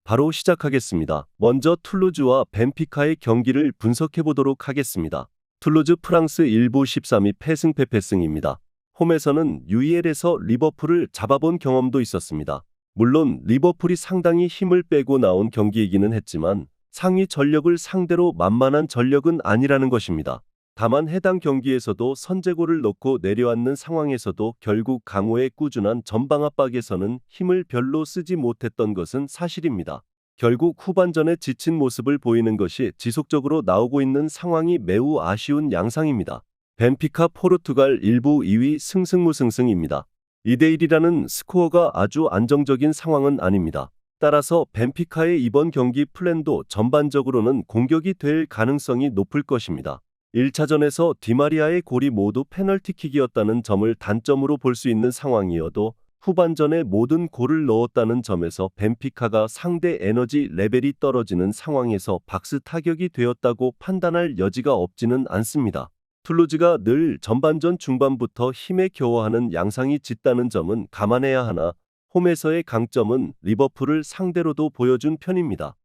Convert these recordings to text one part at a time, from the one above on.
바로 시작하겠습니다. 먼저 툴루즈와 벤피카의 경기를 분석해 보도록 하겠습니다. 툴루즈 프랑스 1부 13위 패승패패승입니다. 홈에서는 UEL에서 리버풀을 잡아본 경험도 있었습니다. 물론 리버풀이 상당히 힘을 빼고 나온 경기이기는 했지만 상위 전력을 상대로 만만한 전력은 아니라는 것입니다. 다만 해당 경기에서도 선제골을 넣고 내려앉는 상황에서도 결국 강호의 꾸준한 전방 압박에서는 힘을 별로 쓰지 못했던 것은 사실입니다. 결국 후반전에 지친 모습을 보이는 것이 지속적으로 나오고 있는 상황이 매우 아쉬운 양상입니다. 벤피카 포르투갈 1부 2위 승승무승승입니다. 2대1이라는 스코어가 아주 안정적인 상황은 아닙니다. 따라서 벤피카의 이번 경기 플랜도 전반적으로는 공격이 될 가능성이 높을 것입니다. 1차전에서 디마리아의 골이 모두 페널티킥이었다는 점을 단점으로 볼 수 있는 상황이어도 후반전에 모든 골을 넣었다는 점에서 벤피카가 상대 에너지 레벨이 떨어지는 상황에서 박스 타격이 되었다고 판단할 여지가 없지는 않습니다. 툴루즈가 늘 전반전 중반부터 힘에 겨워하는 양상이 짙다는 점은 감안해야 하나 홈에서의 강점은 리버풀을 상대로도 보여준 편입니다.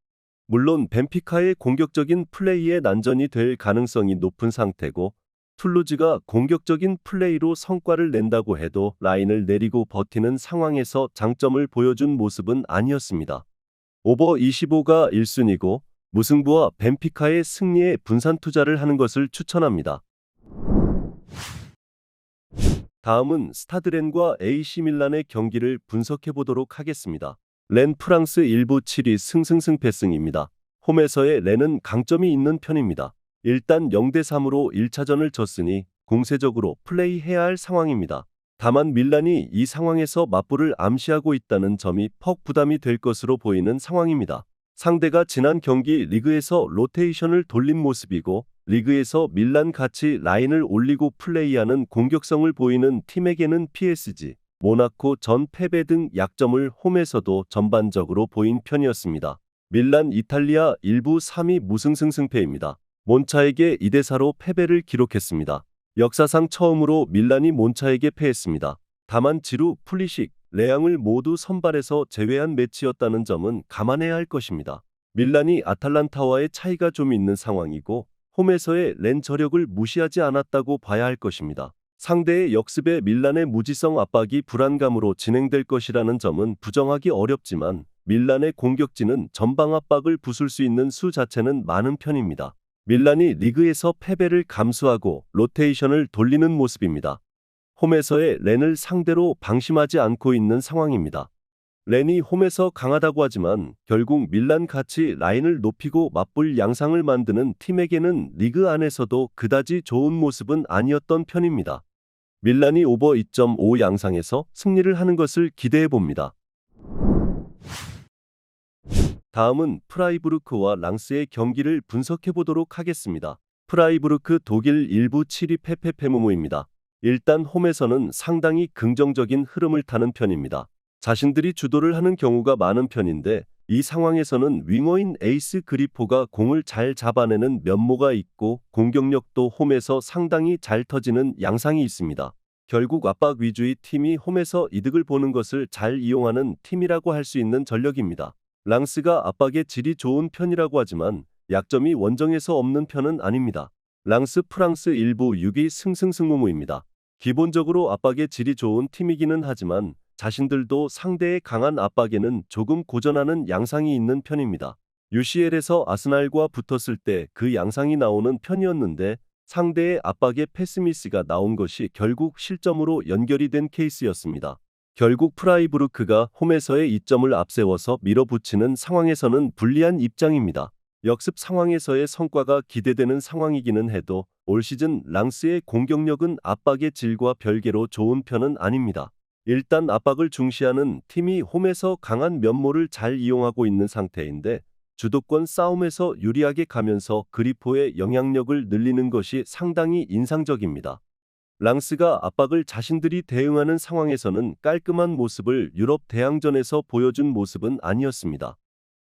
물론 벤피카의 공격적인 플레이에 난전이 될 가능성이 높은 상태고 툴루즈가 공격적인 플레이로 성과를 낸다고 해도 라인을 내리고 버티는 상황에서 장점을 보여준 모습은 아니었습니다. 오버 25가 1순위고 무승부와 벤피카의 승리에 분산 투자를 하는 것을 추천합니다. 다음은 스타드렌과 AC 밀란의 경기를 분석해 보도록 하겠습니다. 렌 프랑스 1부 7위 승승승패승입니다. 홈에서의 렌은 강점이 있는 편입니다. 일단 0대3으로 1차전을 졌으니 공세적으로 플레이해야 할 상황입니다. 다만 밀란이 이 상황에서 맞불을 암시하고 있다는 점이 퍽 부담이 될 것으로 보이는 상황입니다. 상대가 지난 경기 리그에서 로테이션을 돌린 모습이고 리그에서 밀란 같이 라인을 올리고 플레이하는 공격성을 보이는 팀에게는 PSG, 모나코 전 패배 등 약점을 홈에서도 전반적으로 보인 편이었습니다. 밀란 이탈리아 1부 3위 무승승승패입니다. 몬차에게 2대4로 패배를 기록했습니다. 역사상 처음으로 밀란이 몬차에게 패했습니다. 다만 지루, 풀리식, 레앙을 모두 선발에서 제외한 매치였다는 점은 감안해야 할 것입니다. 밀란이 아탈란타와의 차이가 좀 있는 상황이고 홈에서의 렌 저력을 무시하지 않았다고 봐야 할 것입니다. 상대의 역습에 밀란의 무지성 압박이 불안감으로 진행될 것이라는 점은 부정하기 어렵지만 밀란의 공격진은 전방 압박을 부술 수 있는 수 자체는 많은 편입니다. 밀란이 리그에서 패배를 감수하고 로테이션을 돌리는 모습입니다. 홈에서의 렌을 상대로 방심하지 않고 있는 상황입니다. 렌이 홈에서 강하다고 하지만 결국 밀란 같이 라인을 높이고 맞불 양상을 만드는 팀에게는 리그 안에서도 그다지 좋은 모습은 아니었던 편입니다. 밀란이 오버 2.5 양상에서 승리를 하는 것을 기대해 봅니다. 다음은 프라이부르크와 랑스의 경기를 분석해 보도록 하겠습니다. 프라이부르크 독일 1부 7위 페페페무무입니다. 일단 홈에서는 상당히 긍정적인 흐름을 타는 편입니다. 자신들이 주도를 하는 경우가 많은 편인데 이 상황에서는 윙어인 에이스 그리포가 공을 잘 잡아내는 면모가 있고 공격력도 홈에서 상당히 잘 터지는 양상이 있습니다. 결국 압박 위주의 팀이 홈에서 이득을 보는 것을 잘 이용하는 팀이라고 할 수 있는 전력입니다. 랑스가 압박의 질이 좋은 편이라고 하지만 약점이 원정에서 없는 편은 아닙니다. 랑스 프랑스 1부 6위 승승승무무입니다. 기본적으로 압박의 질이 좋은 팀이기는 하지만 자신들도 상대의 강한 압박에는 조금 고전하는 양상이 있는 편입니다. UCL에서 아스날과 붙었을 때 그 양상이 나오는 편이었는데 상대의 압박에 패스미스가 나온 것이 결국 실점으로 연결이 된 케이스였습니다. 결국 프라이부르크가 홈에서의 2점을 앞세워서 밀어붙이는 상황에서는 불리한 입장입니다. 역습 상황에서의 성과가 기대되는 상황이기는 해도 올 시즌 랑스의 공격력은 압박의 질과 별개로 좋은 편은 아닙니다. 일단 압박을 중시하는 팀이 홈에서 강한 면모를 잘 이용하고 있는 상태인데 주도권 싸움에서 유리하게 가면서 그리포의 영향력을 늘리는 것이 상당히 인상적입니다. 랑스가 압박을 자신들이 대응하는 상황에서는 깔끔한 모습을 유럽 대항전에서 보여준 모습은 아니었습니다.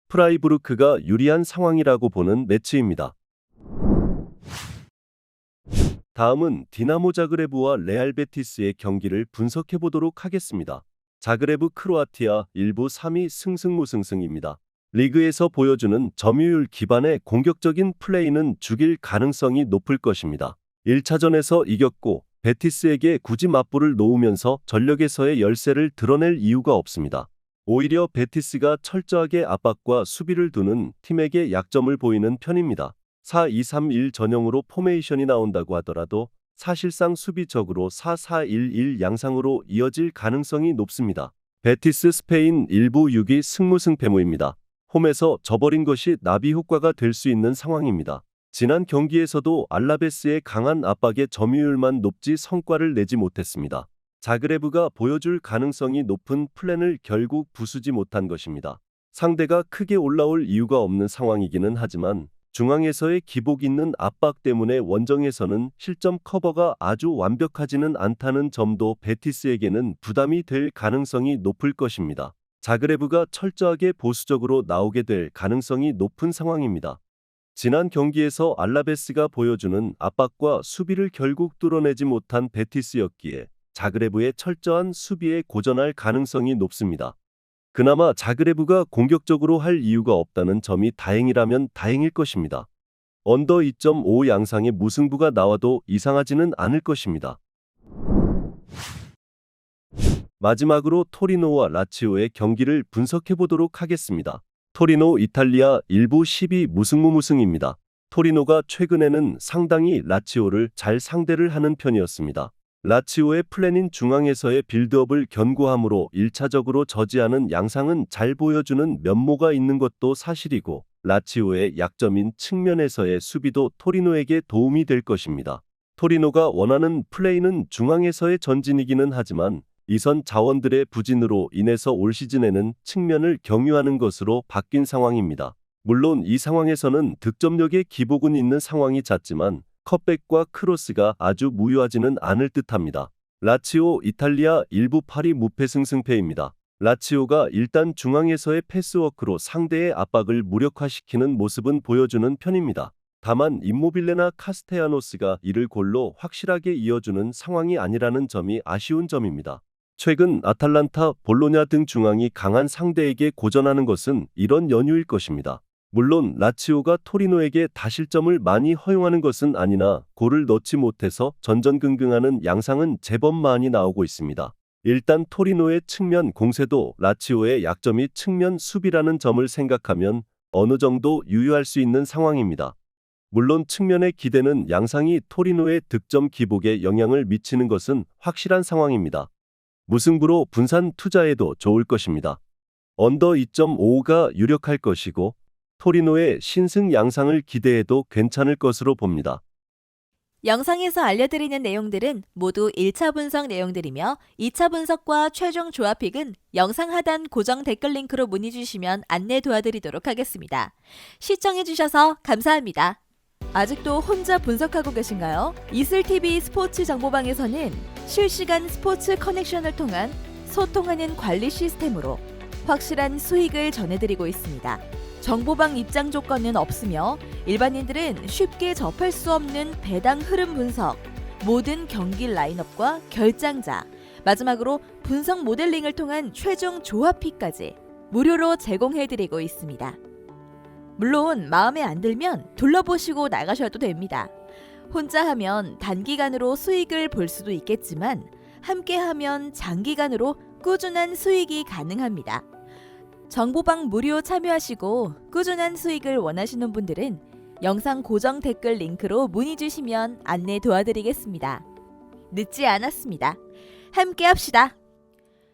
프라이부르크가 유리한 상황이라고 보는 매치입니다. 다음은 디나모 자그레브와 레알 베티스의 경기를 분석해 보도록 하겠습니다. 자그레브 크로아티아 1부 3위 승승무승승입니다. 리그에서 보여주는 점유율 기반의 공격적인 플레이는 죽일 가능성이 높을 것입니다. 1차전에서 이겼고 베티스에게 굳이 맞불을 놓으면서 전력에서의 열세를 드러낼 이유가 없습니다. 오히려 베티스가 철저하게 압박과 수비를 두는 팀에게 약점을 보이는 편입니다. 4-2-3-1 전형으로 포메이션이 나온다고 하더라도 사실상 수비적으로 4-4-1-1 양상으로 이어질 가능성이 높습니다. 베티스 스페인 1부 6위 승무승패무입니다. 홈에서 져버린 것이 나비 효과가 될 수 있는 상황입니다. 지난 경기에서도 알라베스의 강한 압박에 점유율만 높지 성과를 내지 못했습니다. 자그레브가 보여줄 가능성이 높은 플랜을 결국 부수지 못한 것입니다. 상대가 크게 올라올 이유가 없는 상황이기는 하지만 중앙에서의 기복 있는 압박 때문에 원정에서는 실점 커버가 아주 완벽하지는 않다는 점도 베티스에게는 부담이 될 가능성이 높을 것입니다. 자그레브가 철저하게 보수적으로 나오게 될 가능성이 높은 상황입니다. 지난 경기에서 알라베스가 보여주는 압박과 수비를 결국 뚫어내지 못한 베티스였기에 자그레브의 철저한 수비에 고전할 가능성이 높습니다. 그나마 자그레브가 공격적으로 할 이유가 없다는 점이 다행이라면 다행일 것입니다. 언더 2.5 양상의 무승부가 나와도 이상하지는 않을 것입니다. 마지막으로 토리노와 라치오의 경기를 분석해 보도록 하겠습니다. 토리노 이탈리아 1부 12 무승무무승입니다. 토리노가 최근에는 상당히 라치오를 잘 상대를 하는 편이었습니다. 라치오의 플랜인 중앙에서의 빌드업을 견고함으로 1차적으로 저지하는 양상은 잘 보여주는 면모가 있는 것도 사실이고 라치오의 약점인 측면에서의 수비도 토리노에게 도움이 될 것입니다. 토리노가 원하는 플레이는 중앙에서의 전진이기는 하지만 이선 자원들의 부진으로 인해서 올 시즌에는 측면을 경유하는 것으로 바뀐 상황입니다. 물론 이 상황에서는 득점력의 기복은 있는 상황이 잦지만 컷백과 크로스가 아주 무효하지는 않을 듯합니다. 라치오 이탈리아 1부 8위 무패승승패입니다. 라치오가 일단 중앙에서의 패스워크로 상대의 압박을 무력화시키는 모습은 보여주는 편입니다. 다만 임모빌레나 카스테야노스가 이를 골로 확실하게 이어주는 상황이 아니라는 점이 아쉬운 점입니다. 최근 아탈란타, 볼로냐 등 중앙이 강한 상대에게 고전하는 것은 이런 연유일 것입니다. 물론 라치오가 토리노에게 다실점을 많이 허용하는 것은 아니나 골을 넣지 못해서 전전긍긍하는 양상은 제법 많이 나오고 있습니다. 일단 토리노의 측면 공세도 라치오의 약점이 측면 수비라는 점을 생각하면 어느 정도 유효할 수 있는 상황입니다. 물론 측면의 기대는 양상이 토리노의 득점 기복에 영향을 미치는 것은 확실한 상황입니다. 무승부로 분산 투자해도 좋을 것입니다. 언더 2.5가 유력할 것이고 토리노의 신승 양상을 기대해도 괜찮을 것으로 봅니다. 영상에서 알려드리는 내용들은 모두 1차 분석 내용들이며 2차 분석과 최종 조합픽은 영상 하단 고정 댓글 링크로 문의 주시면 안내 도와드리도록 하겠습니다. 시청해주셔서 감사합니다. 아직도 혼자 분석하고 계신가요? 이슬TV 스포츠 정보방에서는 실시간 스포츠 커넥션을 통한 소통하는 관리 시스템으로 확실한 수익을 전해드리고 있습니다. 정보방 입장 조건은 없으며 일반인들은 쉽게 접할 수 없는 배당 흐름 분석, 모든 경기 라인업과 결장자, 마지막으로 분석 모델링을 통한 최종 조합픽까지 무료로 제공해드리고 있습니다. 물론 마음에 안 들면 둘러보시고 나가셔도 됩니다. 혼자 하면 단기간으로 수익을 볼 수도 있겠지만 함께 하면 장기간으로 꾸준한 수익이 가능합니다. 정보방 무료 참여하시고 꾸준한 수익을 원하시는 분들은 영상 고정 댓글 링크로 문의 주시면 안내 도와드리겠습니다. 늦지 않았습니다. 함께 합시다.